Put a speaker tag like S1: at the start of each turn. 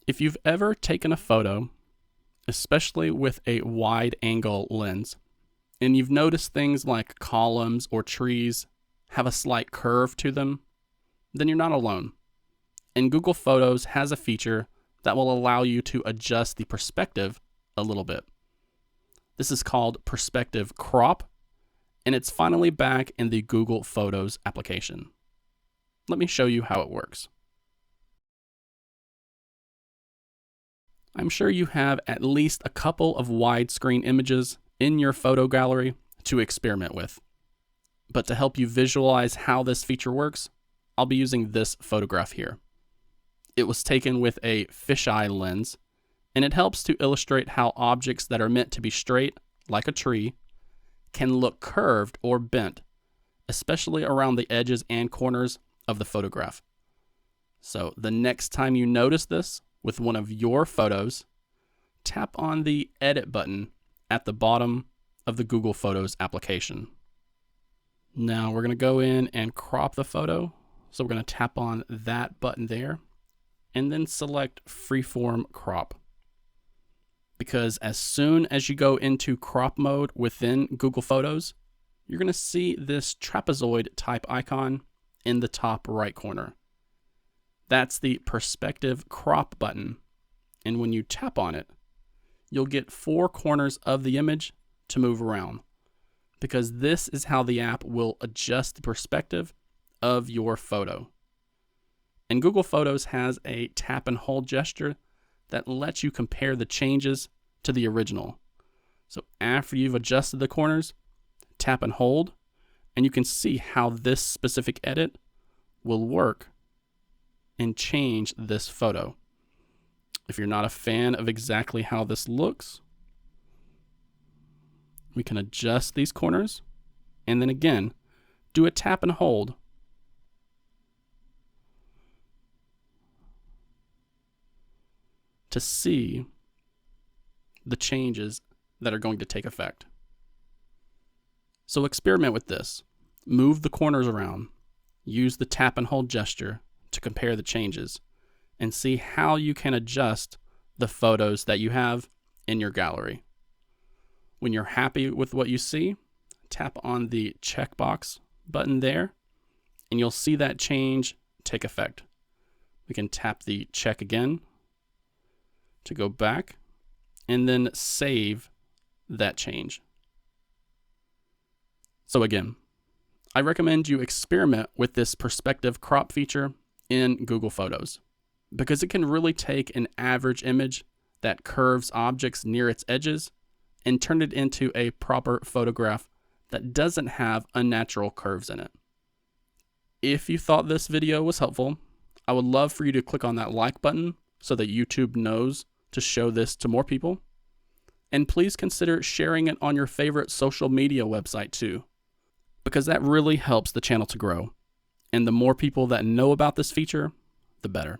S1: If you've ever taken a photo, especially with a wide angle lens, and you've noticed things like columns or trees have a slight curve to them, then you're not alone. And Google Photos has a feature that will allow you to adjust the perspective a little bit. This is called perspective crop, and it's finally back in the Google Photos application. Let me show you how it works. I'm sure you have at least a couple of widescreen images in your photo gallery to experiment with. But to help you visualize how this feature works, I'll be using this photograph here. It was taken with a fisheye lens, and it helps to illustrate how objects that are meant to be straight, like a tree, can look curved or bent, especially around the edges and corners of the photograph. So the next time you notice this with one of your photos, tap on the Edit button at the bottom of the Google Photos application. Now we're going to go in and crop the photo. So we're going to tap on that button there and then select Freeform Crop. Because as soon as you go into crop mode within Google Photos, you're going to see this trapezoid type icon in the top right corner. That's the perspective crop button. And when you tap on it, you'll get 4 corners of the image to move around, because this is how the app will adjust the perspective of your photo. And Google Photos has a tap and hold gesture that lets you compare the changes to the original. So after you've adjusted the corners, tap and hold, and you can see how this specific edit will work and change this photo. If you're not a fan of exactly how this looks, we can adjust these corners and then again, do a tap and hold to see the changes that are going to take effect. So experiment with this. Move the corners around. Use the tap and hold gesture to compare the changes and see how you can adjust the photos that you have in your gallery. When you're happy with what you see, tap on the checkbox button there and you'll see that change take effect. We can tap the check again to go back and then save that change. So again, I recommend you experiment with this perspective crop feature in Google Photos because it can really take an average image that curves objects near its edges and turn it into a proper photograph that doesn't have unnatural curves in it. If you thought this video was helpful, I would love for you to click on that like button so that YouTube knows to show this to more people. And please consider sharing it on your favorite social media website too, because that really helps the channel to grow. And the more people that know about this feature, the better.